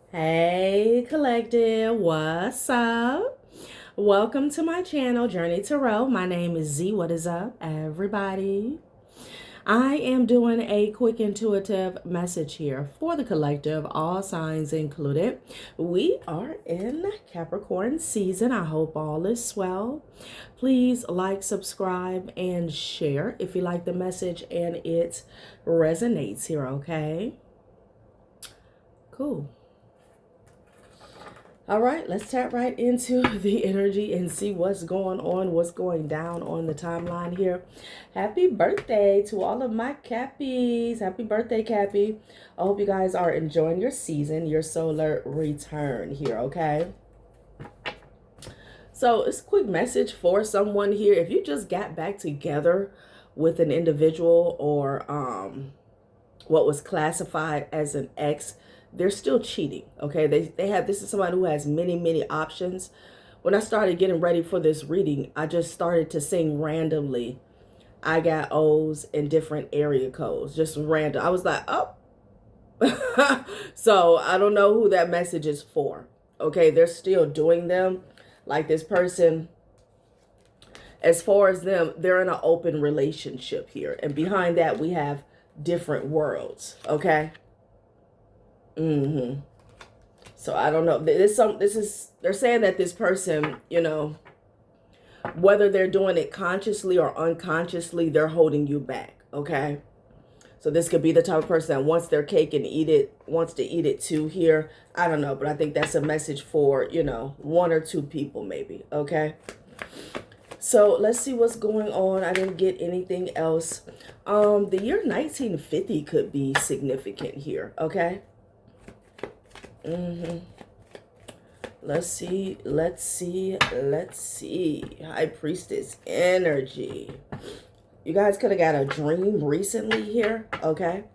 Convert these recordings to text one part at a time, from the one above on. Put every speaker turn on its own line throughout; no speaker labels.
Hey, collective, what's up? Welcome to my channel, Journey Tarot. My name is Z. What is up, everybody? I am doing a quick intuitive message here for the collective, all signs included. We are in Capricorn season. I hope all is well. Please like, subscribe, and share if you like the message and it resonates here, okay? Cool. All right, let's tap right into the energy and see what's going on, what's going down on the timeline here. Happy birthday to all of my Cappies. Happy birthday, Cappy. I hope you guys are enjoying your season, your solar return here, okay? So it's a quick message for someone here. If you just got back together with an individual or what was classified as an ex, they're still cheating, okay? They have, this is somebody who has many options. When I started getting ready for this reading, I just started to sing randomly. I got O's in different area codes, just random. I was like, oh. So I don't know who that message is for, okay? They're still doing them. Like this person, as far as them, they're in an open relationship here. And behind that, we have different worlds, okay? So I don't know. They're saying that this person, you know, whether they're doing it consciously or unconsciously, they're holding you back, okay? So this could be the type of person that wants their cake and wants to eat it too here. I don't know, but I think that's a message for, you know, one or two people maybe, okay? So let's see what's going on. I didn't get anything else. The year 1950 could be significant here, okay? Let's see. High Priestess energy. You guys could have got a dream recently here, okay?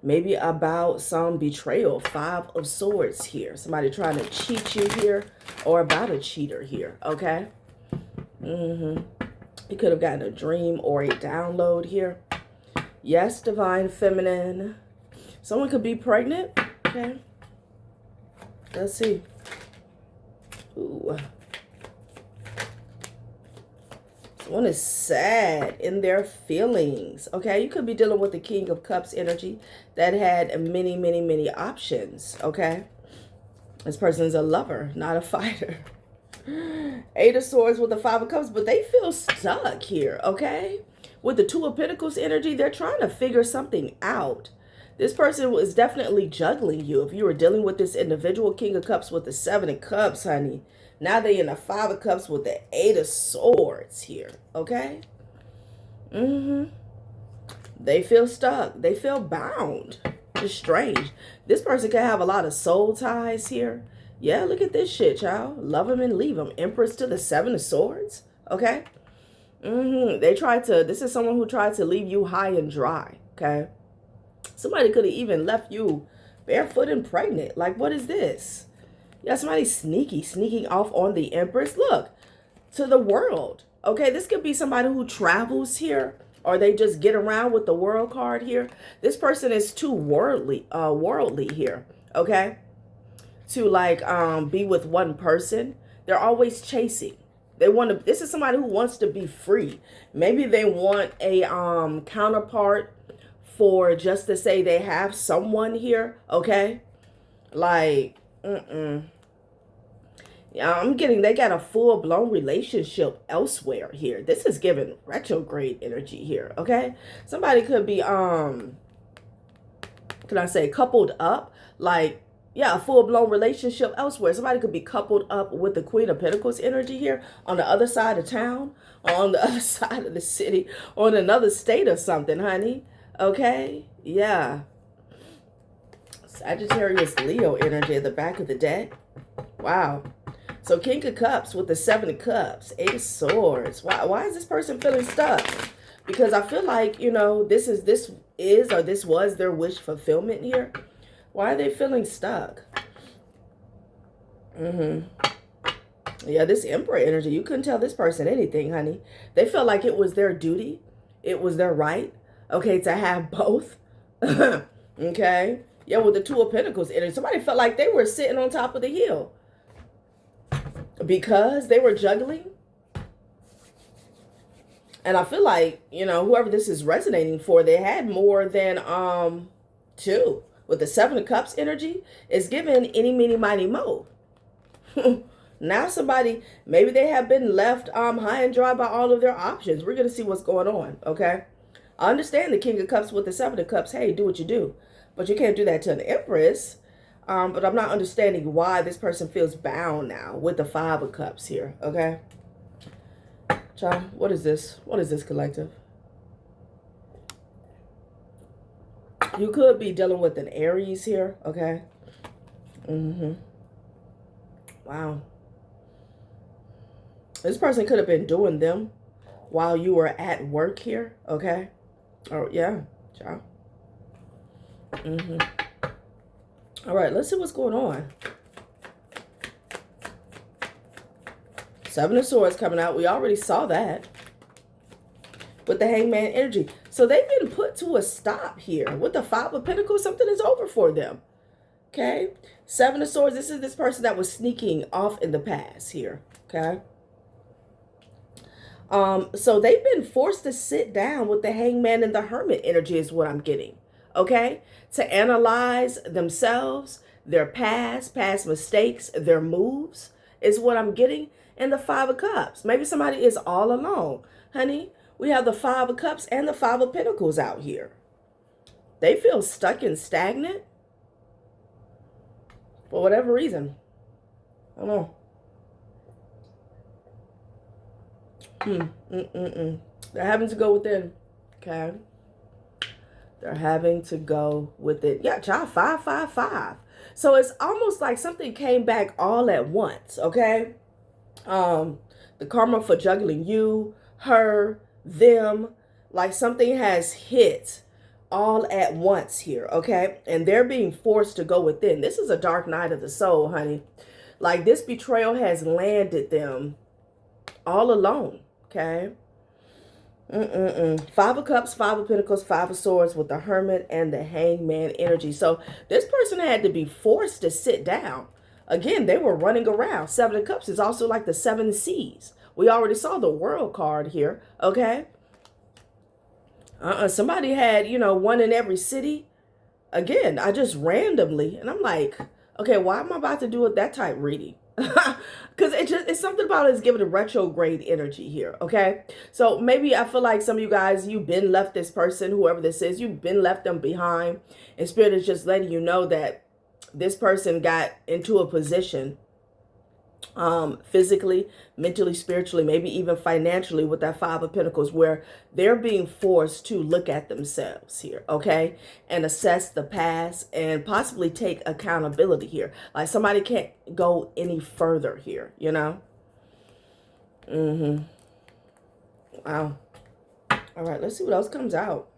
Maybe about some betrayal. 5 of Swords here. Somebody trying to cheat you here or about a cheater here, okay? You could have gotten a dream or a download here. Yes, Divine Feminine. Someone could be pregnant, okay? Let's see. Ooh. Someone is sad in their feelings. Okay, you could be dealing with the King of Cups energy that had many options. Okay, this person is a lover, not a fighter. 8 of Swords with the 5 of Cups, but they feel stuck here. Okay, with the 2 of Pentacles energy, they're trying to figure something out. This person was definitely juggling you. If you were dealing with this individual, King of Cups with the 7 of Cups, honey. Now they're in the 5 of Cups with the 8 of Swords here, okay? They feel stuck. They feel bound. It's strange. This person can have a lot of soul ties here. Yeah, look at this shit, y'all. Love them and leave them. Empress to the 7 of Swords, okay? This is someone who tried to leave you high and dry, okay? Somebody could have even left you barefoot and pregnant. Like, what is this? Yeah, somebody sneaking off on the Empress. Look, to the world. Okay, this could be somebody who travels here, or they just get around with the world card here. This person is too worldly here, okay? To like be with one person. They're always chasing. This is somebody who wants to be free. Maybe they want a counterpart for just to say they have someone here, okay? Like, yeah, I'm getting they got a full-blown relationship elsewhere here. This is giving retrograde energy here, okay? Somebody could be, can I say coupled up? Like, yeah, a full-blown relationship elsewhere. Somebody could be coupled up with the Queen of Pentacles energy here on the other side of town, or on the other side of the city, or in another state or something, honey. Okay, yeah. Sagittarius Leo energy at the back of the deck. Wow. So King of Cups with the 7 of Cups, 8 of Swords. Why is this person feeling stuck? Because I feel like, you know, this was their wish fulfillment here. Why are they feeling stuck? Yeah, this Emperor energy, you couldn't tell this person anything, honey. They felt like it was their duty. It was their right, okay, to have both. Okay? Yeah, with the Two of Pentacles energy. Somebody felt like they were sitting on top of the hill because they were juggling. And I feel like, you know, whoever this is resonating for, they had more than two. With the Seven of Cups energy, it's given any, meeny, miny, mo. Now somebody, maybe they have been left high and dry by all of their options. We're going to see what's going on, okay? I understand the King of Cups with the Seven of Cups. Hey, do what you do. But you can't do that to an Empress. But I'm not understanding why this person feels bound now with the Five of Cups here, okay? Child, what is this? What is this, collective? You could be dealing with an Aries here, okay? Wow. This person could have been doing them while you were at work here, okay? Oh, yeah, child. All right, let's see what's going on. Seven of Swords coming out. We already saw that with the Hangman energy. So they've been put to a stop here. With the Five of Pentacles, something is over for them. Okay? Seven of Swords. This is this person that was sneaking off in the past here. Okay? So they've been forced to sit down with the Hangman and the Hermit energy is what I'm getting. Okay? To analyze themselves, their past mistakes, their moves is what I'm getting. And the Five of Cups. Maybe somebody is all alone. Honey, we have the Five of Cups and the Five of Pentacles out here. They feel stuck and stagnant for whatever reason. I don't know. They're having to go within. Okay. They're having to go with it. Yeah, child, 5, 5, 5. So it's almost like something came back all at once. Okay. The karma for juggling you, her, them, like something has hit all at once here, okay? And they're being forced to go within. This is a dark night of the soul, honey. Like this betrayal has landed them all alone, okay? Five of Cups, Five of Pentacles, Five of Swords with the Hermit and the Hangman energy. So this person had to be forced to sit down. Again, they were running around. Seven of Cups is also like the seven seas. We already saw the World card here, okay? Somebody had, you know, one in every city. Again, I just randomly, and I'm like, okay, why am I about to do that type reading? Because it's something about it's giving a retrograde energy here, okay? So maybe I feel like some of you guys, you've been left this person, whoever this is, you've been left them behind. And Spirit is just letting you know that this person got into a position physically, mentally, spiritually, maybe even financially with that Five of Pentacles where they're being forced to look at themselves here, okay? And assess the past and possibly take accountability here. Like somebody can't go any further here, you know? Wow. All right, let's see what else comes out.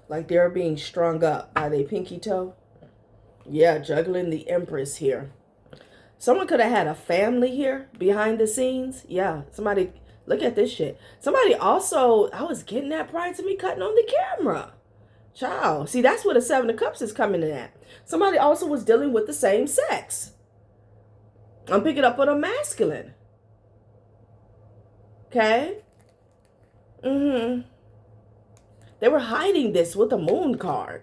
Like they're being strung up by their pinky toe. Yeah, juggling the Empress here. Someone could have had a family here behind the scenes. Yeah, somebody, look at this shit. Somebody also, I was getting that prior to me cutting on the camera. Child, see, that's where the Seven of Cups is coming in at. Somebody also was dealing with the same sex. I'm picking up on a masculine. Okay? They were hiding this with the Moon card.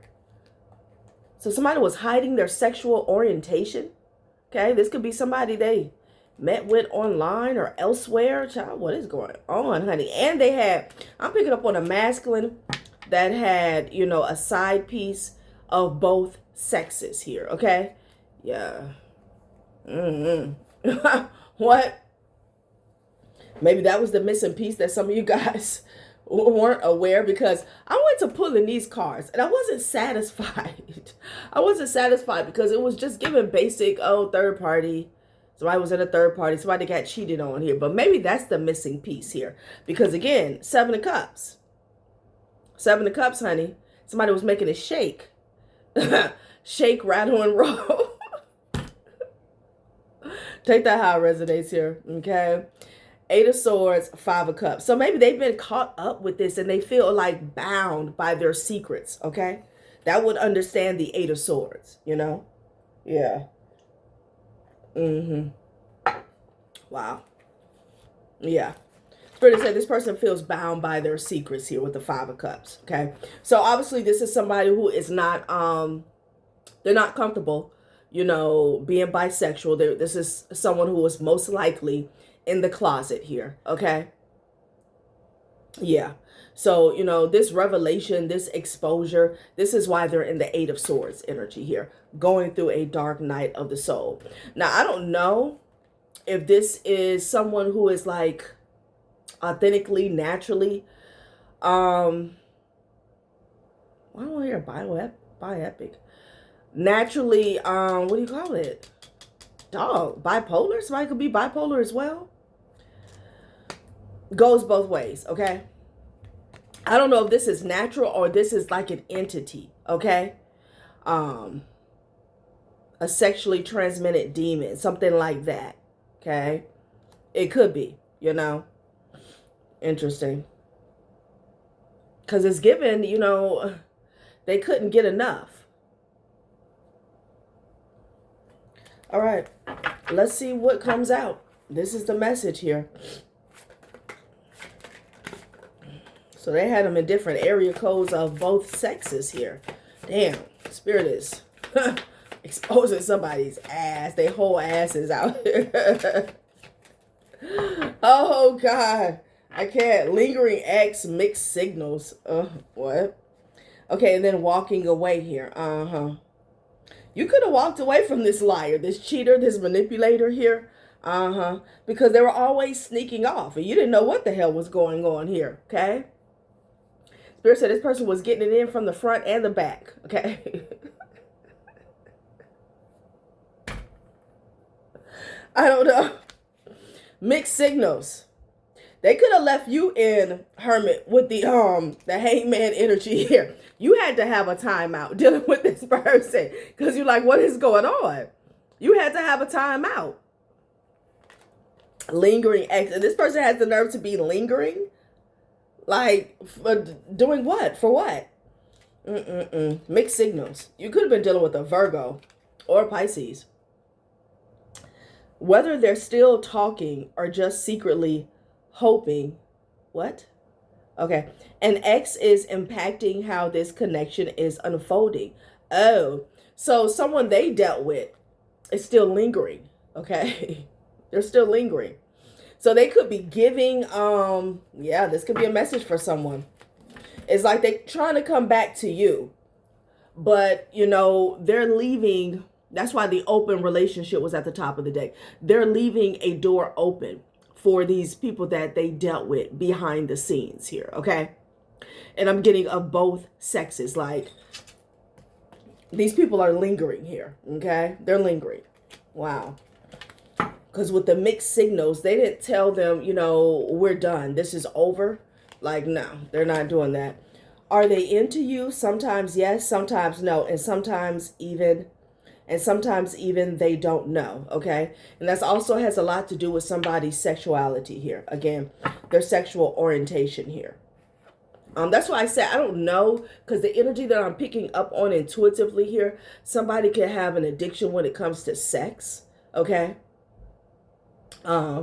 So somebody was hiding their sexual orientation. Okay, this could be somebody they met with online or elsewhere. Child, what is going on, honey? And they had, I'm picking up on a masculine that had, you know, a side piece of both sexes here. Okay, yeah. What? Maybe that was the missing piece that some of you guys weren't aware, because I went to pulling these cards and I wasn't satisfied. I wasn't satisfied because it was just giving basic, oh, third party. Somebody was in a third party. Somebody got cheated on here. But maybe that's the missing piece here. Because again, Seven of Cups. Seven of Cups, honey. Somebody was making a shake. Shake, rattle, and roll. Take that how it resonates here. Okay. Eight of Swords, Five of Cups. So maybe they've been caught up with this and they feel like bound by their secrets, okay? That would understand the Eight of Swords, you know? Yeah. Wow. Yeah. Spirit said this person feels bound by their secrets here with the Five of Cups, okay? So obviously this is somebody who is not, they're not comfortable, you know, being bisexual. This is someone who is most likely in the closet here, okay? Yeah. So, you know, this revelation, this exposure, this is why they're in the Eight of Swords energy here, going through a dark night of the soul. Now, I don't know if this is someone who is like authentically, naturally, why don't I hear bioepic? Naturally, what do you call it? Dog, bipolar? Somebody could be bipolar as well. Goes both ways, okay? I don't know if this is natural or this is like an entity, okay? A sexually transmitted demon, something like that, okay? It could be, you know? Interesting. Because it's given, you know, they couldn't get enough. All right, let's see what comes out. This is the message here. So they had them in different area codes of both sexes here. Damn, Spirit is exposing somebody's ass. Their whole ass is out here. Oh, God. I can't. Lingering X, mixed signals. What? Okay, and then walking away here. You could have walked away from this liar, this cheater, this manipulator here. Because they were always sneaking off. And you didn't know what the hell was going on here, okay? Spirit said this person was getting it in from the front and the back, okay? I don't know. Mixed signals. They could have left you in, Hermit, with the hangman energy here. You had to have a timeout dealing with this person because you're like, what is going on? You had to have a timeout. Lingering X. And this person has the nerve to be lingering? Like, for doing what? For what? Mixed signals. You could have been dealing with a Virgo or a Pisces. Whether they're still talking or just secretly hoping. What? Okay. And X is impacting how this connection is unfolding. Oh, so someone they dealt with is still lingering. Okay. They're still lingering. So they could be giving, yeah, this could be a message for someone. It's like they're trying to come back to you, but, you know, they're leaving. That's why the open relationship was at the top of the deck. They're leaving a door open for these people that they dealt with behind the scenes here, okay? And I'm getting of both sexes. Like, these people are lingering here, okay? They're lingering. Wow. Because with the mixed signals, they didn't tell them, you know, we're done. This is over. Like, no, they're not doing that. Are they into you? Sometimes yes, sometimes no. And sometimes even they don't know, okay? And that also has a lot to do with somebody's sexuality here. Again, their sexual orientation here. That's why I said I don't know, because the energy that I'm picking up on intuitively here, somebody can have an addiction when it comes to sex, okay? And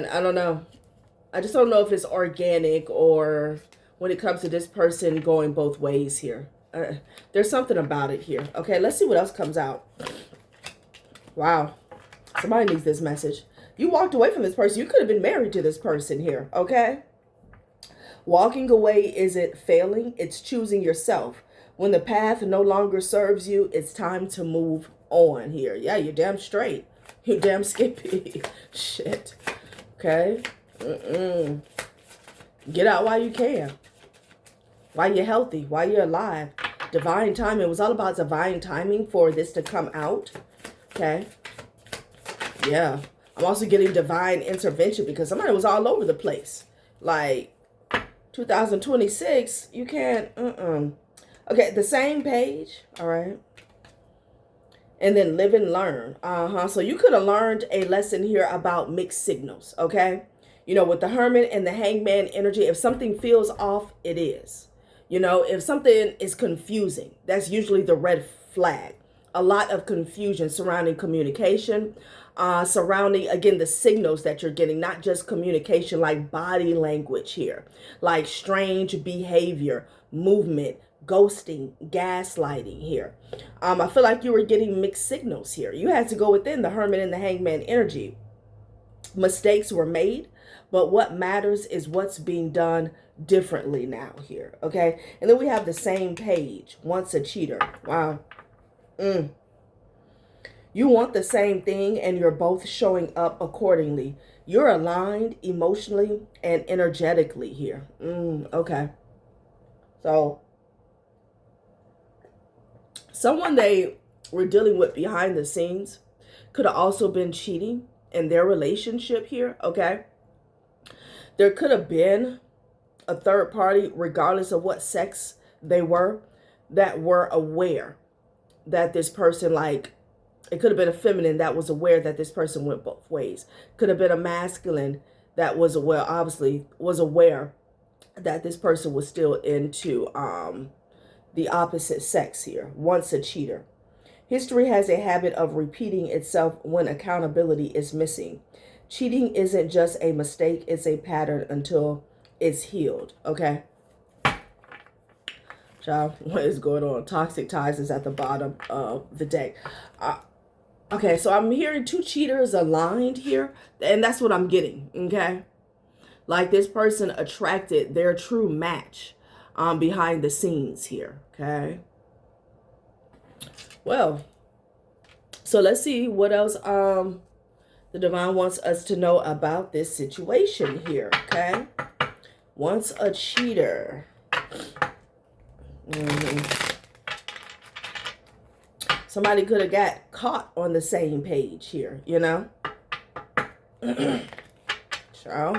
I don't know. I just don't know if it's organic or when it comes to this person going both ways here. There's something about it here. Okay, let's see what else comes out. Wow. Somebody needs this message. You walked away from this person. You could have been married to this person here, okay? Walking away isn't failing. It's choosing yourself. When the path no longer serves you, it's time to move on here. Yeah, you're damn straight. You're damn skippy. Shit. Okay? Get out while you can. While you're healthy, while you're alive. Divine timing. It was all about divine timing for this to come out. Okay. Yeah. I'm also getting divine intervention because somebody was all over the place. Like 2026, you can't. Okay, the same page. All right. And then live and learn. So you could have learned a lesson here about mixed signals, okay? You know, with the Hermit and the Hangman energy, if something feels off, it is. You know, if something is confusing, that's usually the red flag. A lot of confusion surrounding communication, surrounding, again, the signals that you're getting, not just communication, like body language here, like strange behavior, movement, ghosting, gaslighting here. I feel like you were getting mixed signals here. You had to go within the Hermit and the Hangman energy. Mistakes were made, but what matters is what's being done differently now here, okay? And then we have the same page, once a cheater. Wow. You want the same thing, and you're both showing up accordingly. You're aligned emotionally and energetically here. Okay. So someone they were dealing with behind the scenes could have also been cheating in their relationship here, okay? There could have been a third party, regardless of what sex they were, that were aware that this person, like, it could have been a feminine that was aware that this person went both ways. Could have been a masculine that was aware, obviously, was aware that this person was still into the opposite sex here. Once a cheater. History has a habit of repeating itself when accountability is missing. Cheating isn't just a mistake, it's a pattern until it's healed, okay? Child, what is going on? Toxic ties is at the bottom of the deck. Okay, so I'm hearing two cheaters aligned here, and that's what I'm getting, okay? Like this person attracted their true match behind the scenes here, okay? Well, so let's see what else the divine wants us to know about this situation here, okay? Once a cheater. Somebody could have got caught on the same page here, you know? So,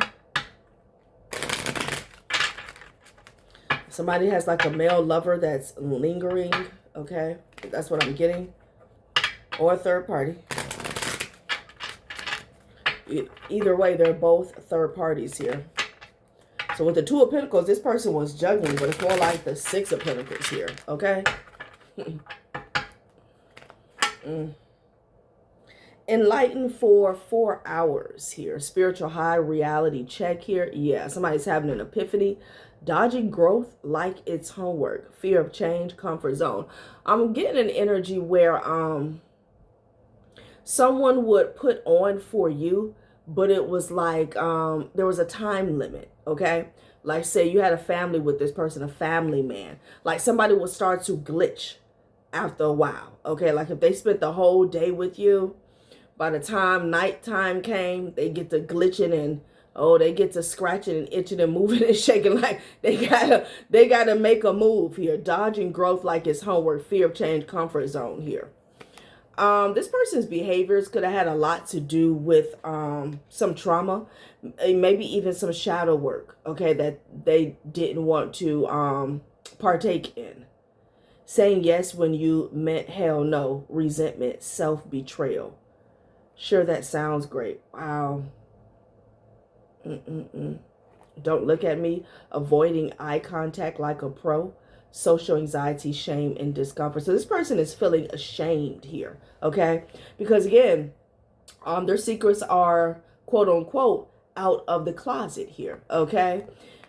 somebody has like a male lover that's lingering, okay? That's what I'm getting. Or a third party. Either way, they're both third parties here. So with the Two of Pentacles, this person was juggling, but it's more like the Six of Pentacles here, okay? Enlightened for 4 hours here. Spiritual high, reality check here. Yeah, somebody's having an epiphany. Dodging growth like it's homework. Fear of change, comfort zone. I'm getting an energy where someone would put on for you, but it was like there was a time limit, okay? Like say you had a family with this person, a family man. Like somebody would start to glitch after a while, okay? Like if they spent the whole day with you, by the time nighttime came, they get to glitching and they get to scratching and itching and moving and shaking like they gotta make a move here. Dodging growth like it's homework. Fear of change, comfort zone here. This person's behaviors could have had a lot to do with some trauma, maybe even some shadow work, okay, that they didn't want to partake in. Saying yes when you meant hell no. Resentment, self-betrayal. Sure, that sounds great. Wow. Don't look at me. Avoiding eye contact like a pro. Social anxiety, shame, and discomfort. So this person is feeling ashamed here, okay? Because again, their secrets are, quote unquote, out of the closet here, okay?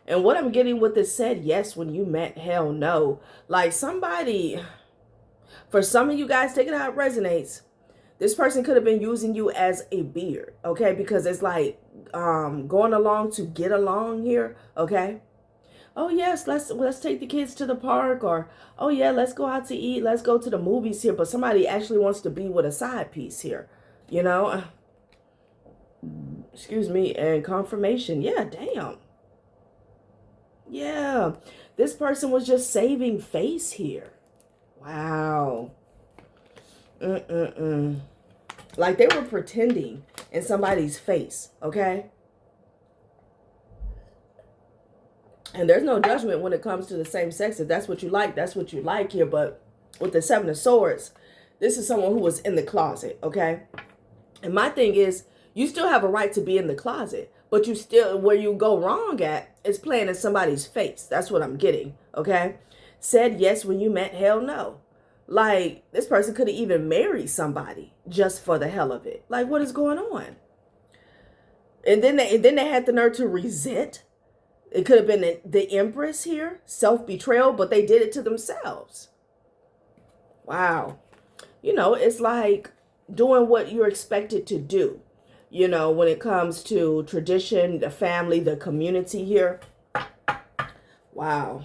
And what I'm getting with this said yes when you meant hell no. Like somebody, for some of you guys, take it how it resonates. This person could have been using you as a beard, okay? Because it's like going along to get along here, okay? Oh yes, let's take the kids to the park, or oh yeah, let's go out to eat, let's go to the movies here. But somebody actually wants to be with a side piece here, you know? Excuse me, and confirmation. Yeah, damn. Yeah, this person was just saving face here. Wow. Like they were pretending in somebody's face, okay? And there's no judgment when it comes to the same sex. If that's what you like, that's what you like here. But with the Seven of Swords, This is someone who was in the closet, okay? And my thing is, you still have a right to be in the closet, but you still, where you go wrong at is playing in somebody's face. That's what I'm getting, okay? Said yes when you meant hell no. Like, this person could have even married somebody just for the hell of it. Like, what is going on? And then they had the nerve to resent. It could have been the Empress here, self-betrayal, but they did it to themselves. Wow. You know, it's like doing what you're expected to do, you know, when it comes to tradition, the family, the community here. Wow.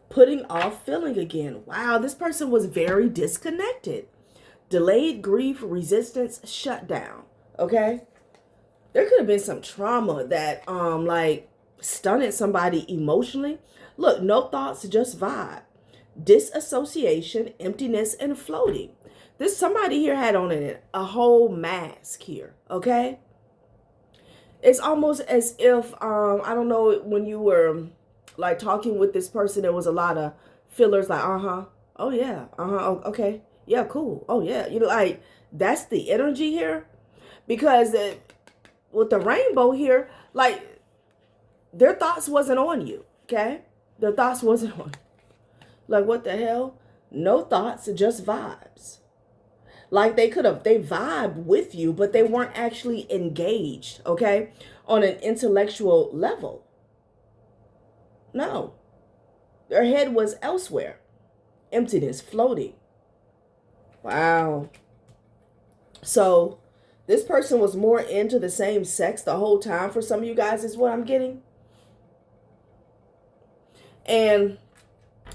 Putting off feeling again. Wow, this person was very disconnected. Delayed grief, resistance, shutdown. Okay? There could have been some trauma that like stunted somebody emotionally. Look, no thoughts, just vibe. Disassociation, emptiness, and floating. This somebody here had on a whole mask here, okay? It's almost as if I don't know, when you were like talking with this person, there was a lot of fillers like oh yeah, oh, okay, yeah, cool, oh yeah, you know, like that's the energy here. Because with the rainbow here, like their thoughts wasn't on you, okay? Their thoughts wasn't on you. Like, what the hell? No thoughts, just vibes. Like they vibe with you, but they weren't actually engaged, okay? On an intellectual level. No. Their head was elsewhere. Emptiness, floating. Wow. So this person was more into the same sex the whole time for some of you guys is what I'm getting. And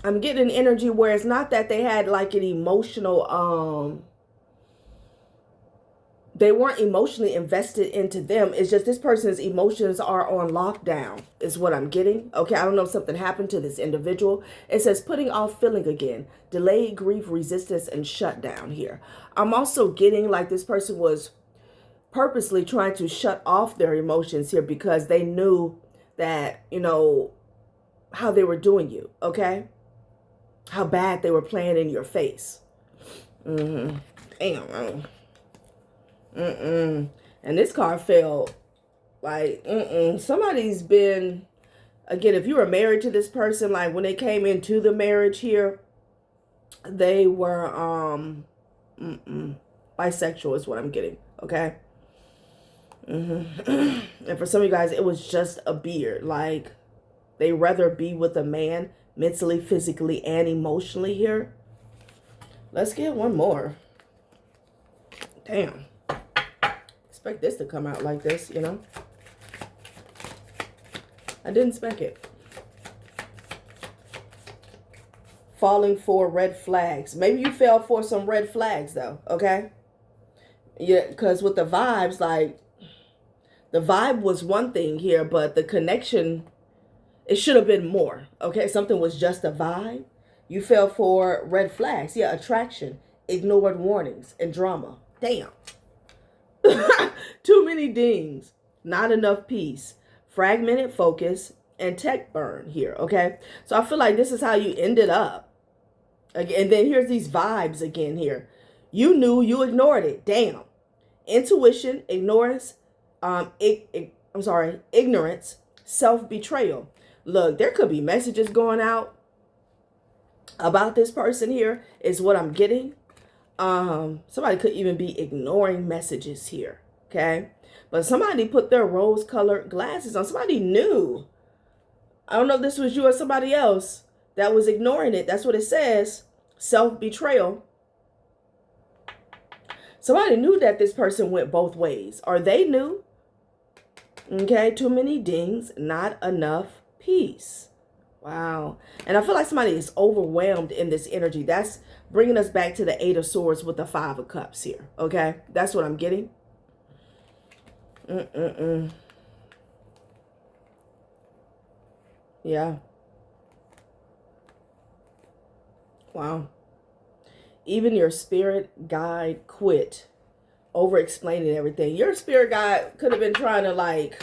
I'm getting an energy where it's not that they had like an emotional, they weren't emotionally invested into them. It's just this person's emotions are on lockdown is what I'm getting. Okay, I don't know if something happened to this individual. It says putting off feeling again. Delayed grief, resistance, and shutdown here. I'm also getting like this person was purposely trying to shut off their emotions here because they knew that, you know, how they were doing you, okay? How bad they were playing in your face. Damn. And this card felt like, somebody's been, again, if you were married to this person, like when they came into the marriage here, they were, bisexual is what I'm getting, okay? And for some of you guys, it was just a beard. Like, they rather be with a man mentally, physically, and emotionally here. Let's get one more. Damn. Expect this to come out like this, you know. I didn't expect it. Falling for red flags. Maybe you fell for some red flags though, okay? Yeah, because with the vibes, like, the vibe was one thing here, but the connection, it should have been more, okay? Something was just a vibe. You fell for red flags. Yeah, attraction, ignored warnings, and drama. Damn. Too many dings, not enough peace, fragmented focus, and tech burn here, okay? So I feel like this is how you ended up. And then here's these vibes again here. You knew, you ignored it. Damn. Intuition, ignorance, ignorance, self-betrayal. Look, there could be messages going out about this person here is what I'm getting. Somebody could even be ignoring messages here, okay? But somebody put their rose-colored glasses on. Somebody knew. I don't know if this was you or somebody else that was ignoring it. That's what it says. Self-betrayal. Somebody knew that this person went both ways, or they knew. Okay, too many dings, not enough peace. Wow. And I feel like somebody is overwhelmed in this energy. That's bringing us back to the 8 of Swords with the 5 of Cups here. Okay, that's what I'm getting. Yeah. Wow. Even your spirit guide quit over explaining everything. Your spirit guide could have been trying to like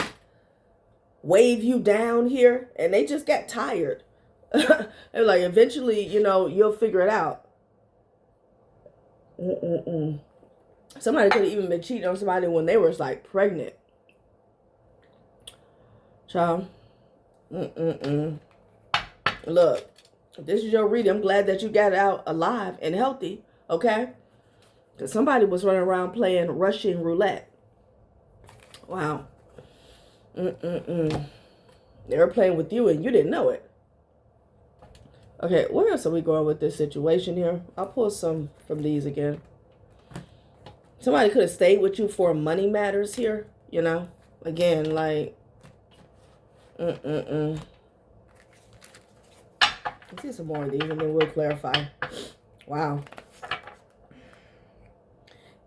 wave you down here, and they just got tired. They're like, eventually, you know, you'll figure it out. Somebody could have even been cheating on somebody when they was like pregnant. Child. Look, if this is your reading, I'm glad that you got out alive and healthy, okay? Because somebody was running around playing Russian roulette. Wow. They were playing with you and you didn't know it. Okay, where else are we going with this situation here? I'll pull some from these again. Somebody could have stayed with you for money matters here, you know? Again, like, Let's see some more of these and then we'll clarify. Wow.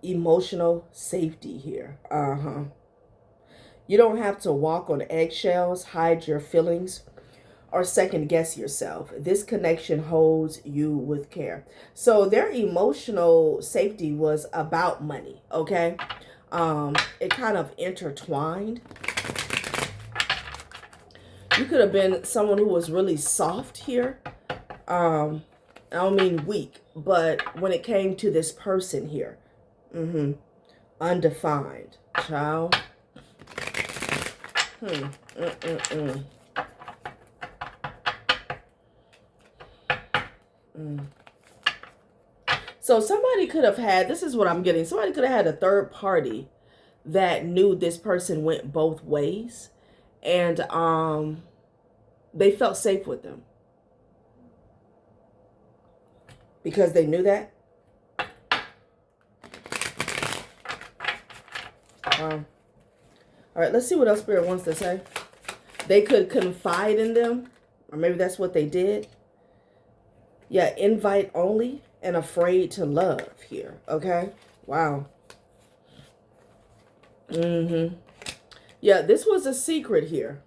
Emotional safety here. You don't have to walk on eggshells, hide your feelings, or second guess yourself. This connection holds you with care. So their emotional safety was about money, okay? It kind of intertwined. You could have been someone who was really soft here. I don't mean weak, but when it came to this person here, undefined, child. So somebody could have had, this is what I'm getting, somebody could have had a third party that knew this person went both ways, and they felt safe with them because they knew that. All right, let's see what else Spirit wants to say. They could confide in them, or maybe that's what they did. Yeah, invite only and afraid to love here, okay? Wow. Yeah, this was a secret here.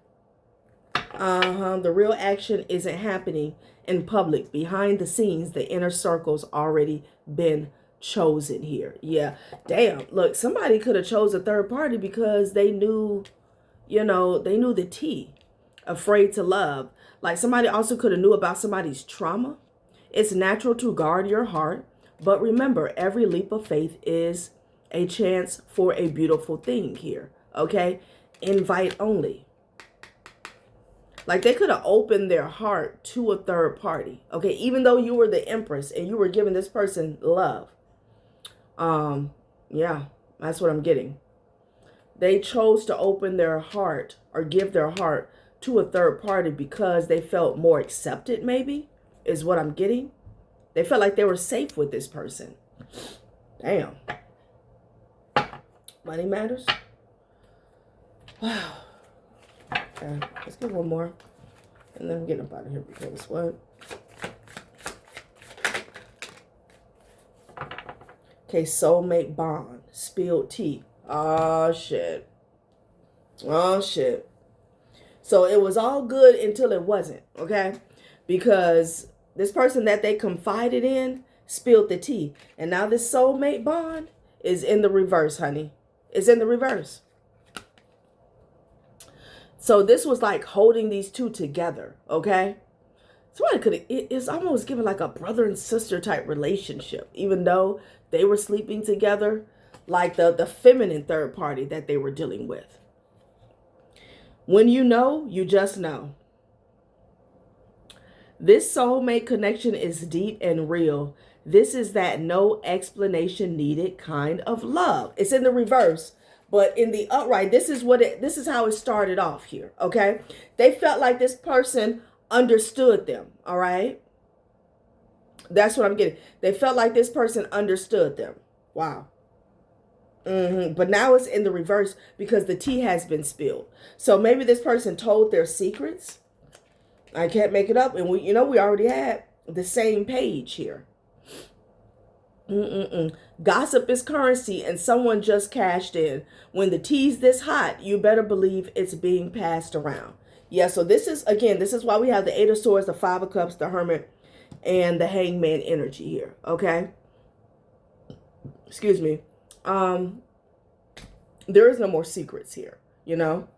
The real action isn't happening in public. Behind the scenes, the inner circle's already been chosen here. Yeah, damn. Look, somebody could have chose a third party because they knew, you know, they knew the tea. Afraid to love. Like somebody also could have knew about somebody's trauma. It's natural to guard your heart, but remember, every leap of faith is a chance for a beautiful thing here, okay? Invite only. Like they could have opened their heart to a third party, okay? Even though you were the Empress and you were giving this person love. Yeah, that's what I'm getting. They chose to open their heart or give their heart to a third party because they felt more accepted, maybe, is what I'm getting. They felt like they were safe with this person. Damn. Money matters. Wow. Okay, let's get one more. And then I'm getting up out of here because what? Okay, soulmate bond. Spilled tea. Oh, shit. Oh, shit. So it was all good until it wasn't, okay? Because this person that they confided in spilled the tea. And now this soulmate bond is in the reverse, honey. It's in the reverse. So this was like holding these two together, okay? Somebody could have, it's almost given like a brother and sister type relationship, even though they were sleeping together, like the feminine third party that they were dealing with. When you know, you just know. This soulmate connection is deep and real. This is that no explanation needed kind of love. It's in the reverse, but in the upright, this is how it started off here, okay? They felt like this person understood them, all right? That's what I'm getting. They felt like this person understood them. Wow. But now it's in the reverse because the tea has been spilled. So maybe this person told their secrets. I can't make it up. And we already had the same page here. Gossip is currency and someone just cashed in. When the tea's this hot, you better believe it's being passed around. Yeah, so this is why we have the Eight of Swords, the Five of Cups, the Hermit, and the Hangman energy here, okay? Excuse me. There is no more secrets here, you know?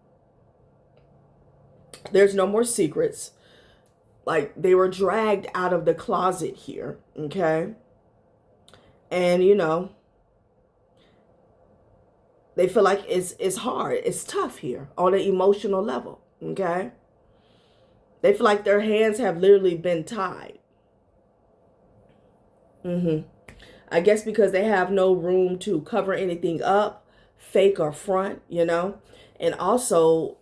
There's no more secrets. Like, they were dragged out of the closet here, okay? And, you know, they feel like it's hard. It's tough here on an emotional level, okay? They feel like their hands have literally been tied. I guess because they have no room to cover anything up, fake or front, you know? And also,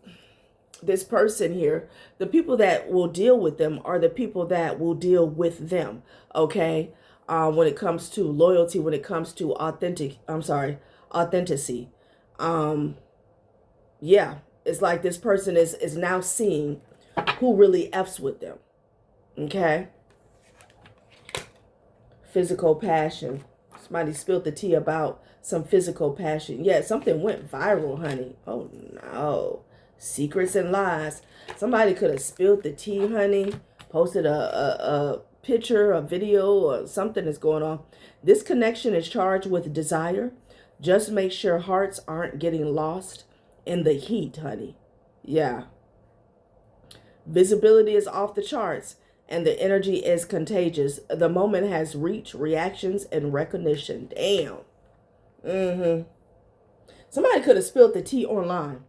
this person here, the people that will deal with them are the people that will deal with them, okay? When it comes to loyalty, when it comes to authenticity. Yeah, it's like this person is now seeing who really F's with them, okay? Physical passion. Somebody spilled the tea about some physical passion. Yeah, something went viral, honey. Oh, no. Secrets and lies. Somebody could have spilled the tea, honey. Posted a picture, a video, or something is going on. This connection is charged with desire. Just make sure hearts aren't getting lost in the heat, honey. Yeah. Visibility is off the charts, and the energy is contagious. The moment has reach, reactions, and recognition. Damn. Somebody could have spilled the tea online.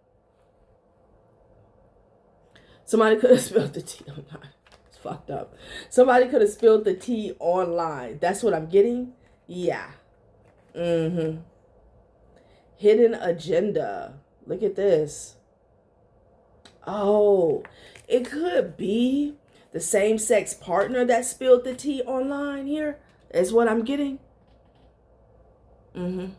Somebody could have spilled the tea online. It's fucked up. Somebody could have spilled the tea online. That's what I'm getting? Yeah. Hidden agenda. Look at this. Oh, it could be the same-sex partner that spilled the tea online here. Is what I'm getting. Because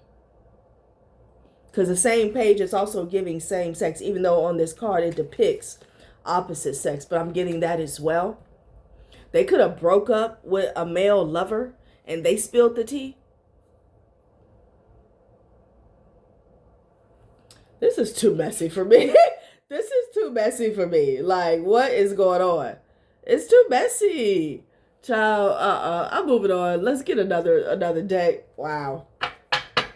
the same page is also giving same sex, even though on this card it depicts opposite sex. But I'm getting that as well. They could have broke up with a male lover and they spilled the tea. This is too messy for me. This is too messy for me. Like, what is going on? It's too messy. Child, I'm moving on. Let's get another deck. Wow.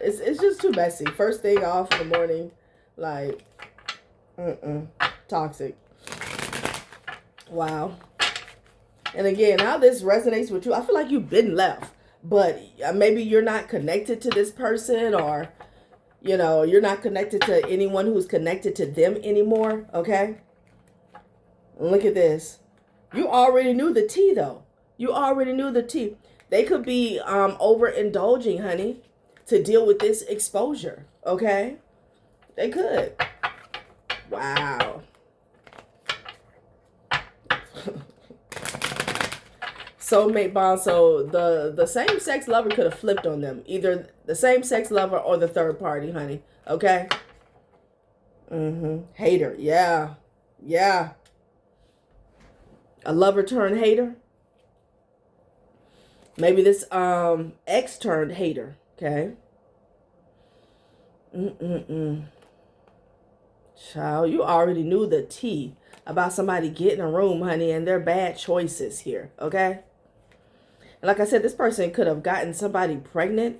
It's just too messy. First thing off in the morning. Like, toxic. Wow. And again, how this resonates with you, I feel like you've been left. But maybe you're not connected to this person, or, you know, you're not connected to anyone who's connected to them anymore, okay? Look at this. You already knew the tea, though. You already knew the tea. They could be overindulging, honey, to deal with this exposure, okay? They could. Wow. Soulmate bond. So the same-sex lover could have flipped on them. Either the same-sex lover or the third party, honey. Okay? Hater. Yeah. Yeah. A lover turned hater. Maybe this ex turned hater. Okay? Child, you already knew the tea about somebody getting a room, honey, and their bad choices here. Okay? And like I said, this person could have gotten somebody pregnant.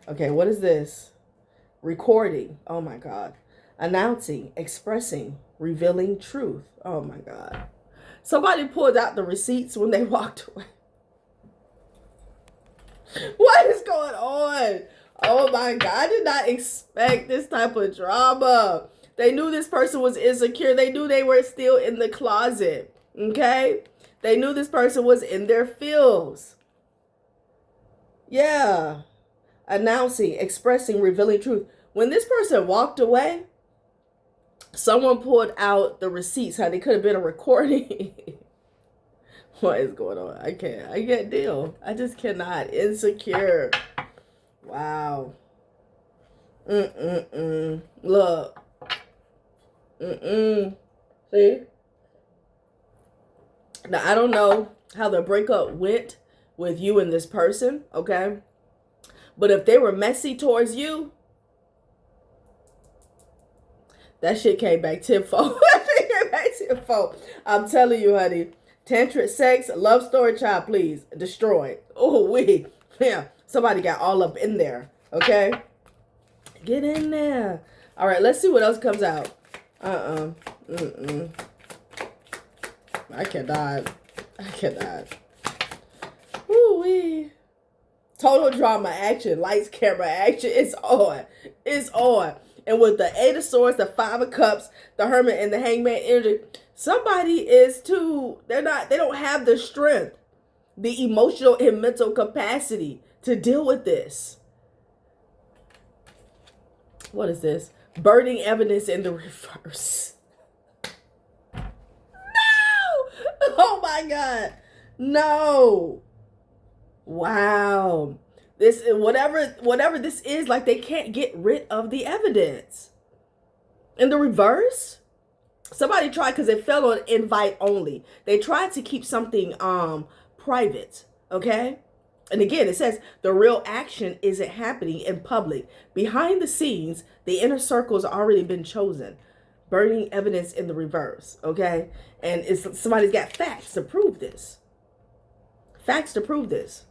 Okay, what is this? Recording. Oh, my God. Announcing, expressing, revealing truth. Oh, my God. Somebody pulled out the receipts when they walked away. What is going on? Oh, my God. I did not expect this type of drama. They knew this person was insecure. They knew they were still in the closet. Okay? They knew this person was in their feels. Yeah. Announcing, expressing, revealing truth. When this person walked away, someone pulled out the receipts, honey. It could have been a recording. What is going on? I can't deal. I just cannot. Insecure. Wow. Look. See? Now, I don't know how the breakup went with you and this person, okay? But if they were messy towards you, that shit came back tenfold. I'm telling you, honey. Tantric sex, love story, child, please. Destroyed. Oh, yeah. Somebody got all up in there, okay? Get in there. All right, let's see what else comes out. I cannot. Woo-wee. Total drama action. Lights, camera, action. It's on. It's on. And with the Eight of Swords, the Five of Cups, the Hermit, and the Hangman energy, somebody is too, they don't have the strength, the emotional and mental capacity to deal with this. What is this? Burning evidence in the reverse. No! Oh my God. No. Wow. This, whatever this is, like, they can't get rid of the evidence. In the reverse, somebody tried, because it fell on invite only. They tried to keep something private, okay? And again, it says the real action isn't happening in public. Behind the scenes, the inner circle's already been chosen. Burning evidence in the reverse, okay? And somebody's got facts to prove this. Facts to prove this.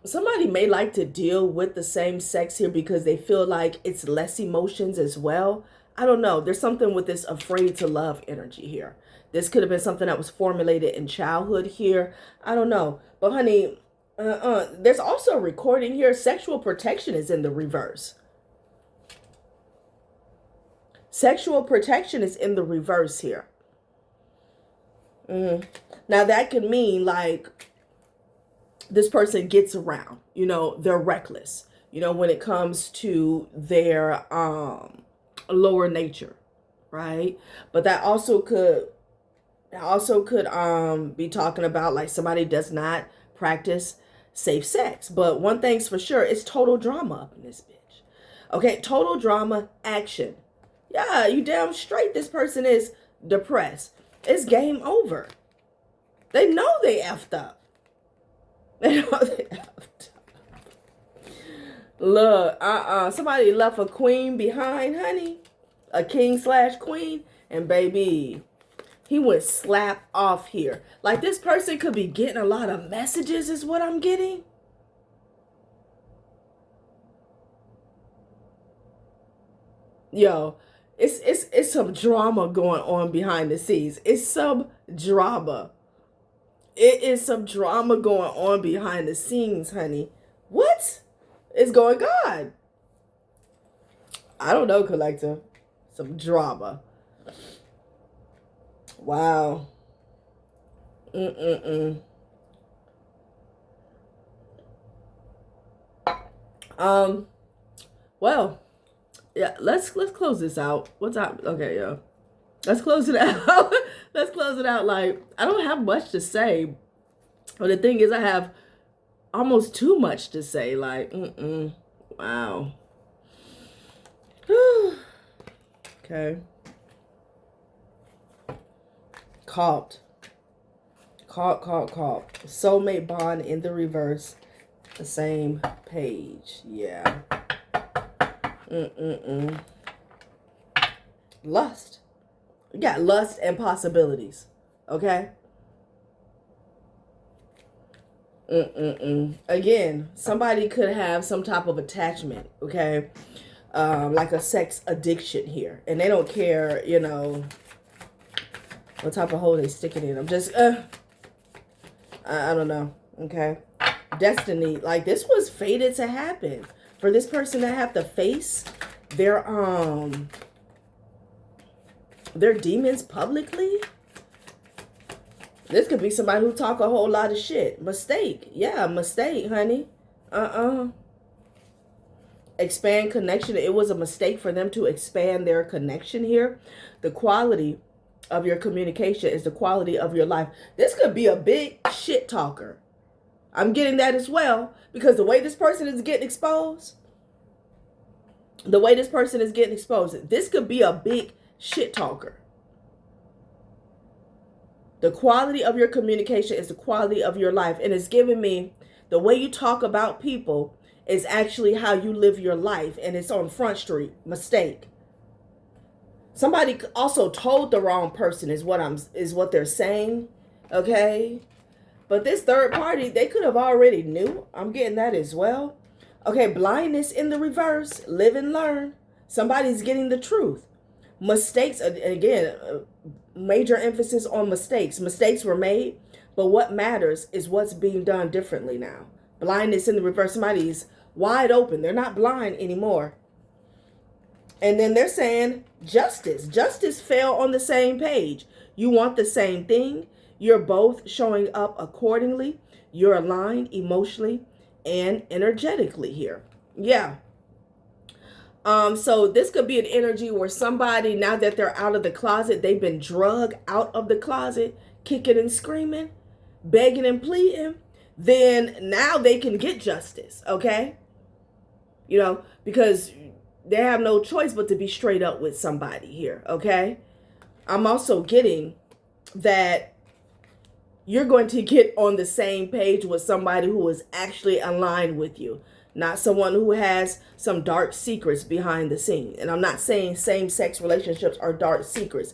Somebody may like to deal with the same sex here because they feel like it's less emotions as well. I don't know. There's something with this afraid to love energy here. This could have been something that was formulated in childhood here. I don't know. But honey, there's also a recording here. Sexual protection is in the reverse. Sexual protection is in the reverse here. Now that could mean like this person gets around, you know, they're reckless, you know, when it comes to their lower nature, right? But that also could be talking about like somebody does not practice safe sex. But one thing's for sure, it's total drama up in this bitch. Okay, total drama action. Yeah, you damn straight this person is depressed. It's game over. They know they effed up. They know they effed up. Look, somebody left a queen behind, honey. A king/queen. And baby, he went slap off here. Like this person could be getting a lot of messages is what I'm getting. Yo, it's some drama going on behind the scenes. It's some drama. It is some drama going on behind the scenes, honey. What is going on? I don't know, collector. Some drama. Wow. Well, yeah, let's close this out. What time? Okay, yeah. Let's close it out. Let's close it out. Like, I don't have much to say. But the thing is, I have almost too much to say. Like, wow. Okay. Caught. Soulmate bond in the reverse. The same page. Yeah. Lust. You got lust and possibilities. Okay? Again, somebody could have some type of attachment, okay? Like a sex addiction here. And they don't care, you know, what type of hole they sticking in. I'm just, I don't know, okay? Destiny, like this was fated to happen. For this person to have to face their demons publicly. This could be somebody who talk a whole lot of shit. Mistake. Yeah, mistake, honey. Expand connection. It was a mistake for them to expand their connection here. The quality of your communication is the quality of your life. This could be a big shit talker. I'm getting that as well. Because the way this person is getting exposed. This could be a big shit talker. The quality of your communication is the quality of your life. And it's giving me the way you talk about people is actually how you live your life. And it's on Front Street. Mistake. Somebody also told the wrong person is what they're saying. Okay. But this third party, they could have already knew. I'm getting that as well. Okay, blindness in the reverse. Live and learn. Somebody's getting the truth. Mistakes, again, major emphasis on mistakes. Mistakes were made, but what matters is what's being done differently now. Blindness in the reverse. Somebody's wide open. They're not blind anymore. And then they're saying justice. Justice fell on the same page. You want the same thing. You're both showing up accordingly. You're aligned emotionally and energetically here. Yeah. So this could be an energy where somebody, now that they're out of the closet, they've been drugged out of the closet, kicking and screaming, begging and pleading, then now they can get justice, okay? You know, because they have no choice but to be straight up with somebody here, okay? I'm also getting that you're going to get on the same page with somebody who is actually aligned with you, not someone who has some dark secrets behind the scene. And I'm not saying same-sex relationships are dark secrets.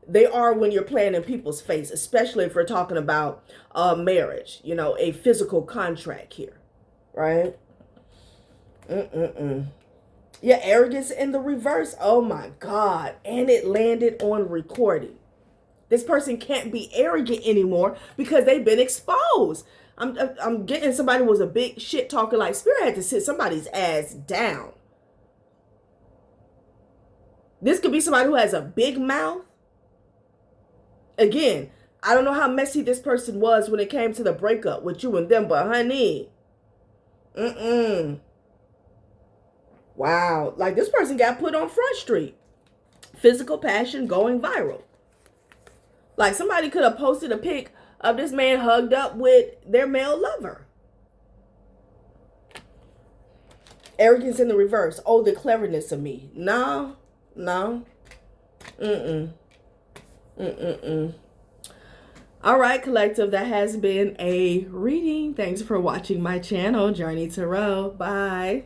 They are when you're playing in people's face, especially if we're talking about marriage, you know, a physical contract here, right? Yeah, arrogance in the reverse. Oh my God. And it landed on recording. This person can't be arrogant anymore because they've been exposed. I'm getting somebody who was a big shit talker, like Spirit had to sit somebody's ass down. This could be somebody who has a big mouth. Again, I don't know how messy this person was when it came to the breakup with you and them, but honey, wow. Like this person got put on Front Street. Physical passion going viral. Like somebody could have posted a pic of this man hugged up with their male lover. Arrogance in the reverse. Oh, the cleverness of me. No. All right, collective, that has been a reading. Thanks for watching my channel, Journey Tarot. Bye.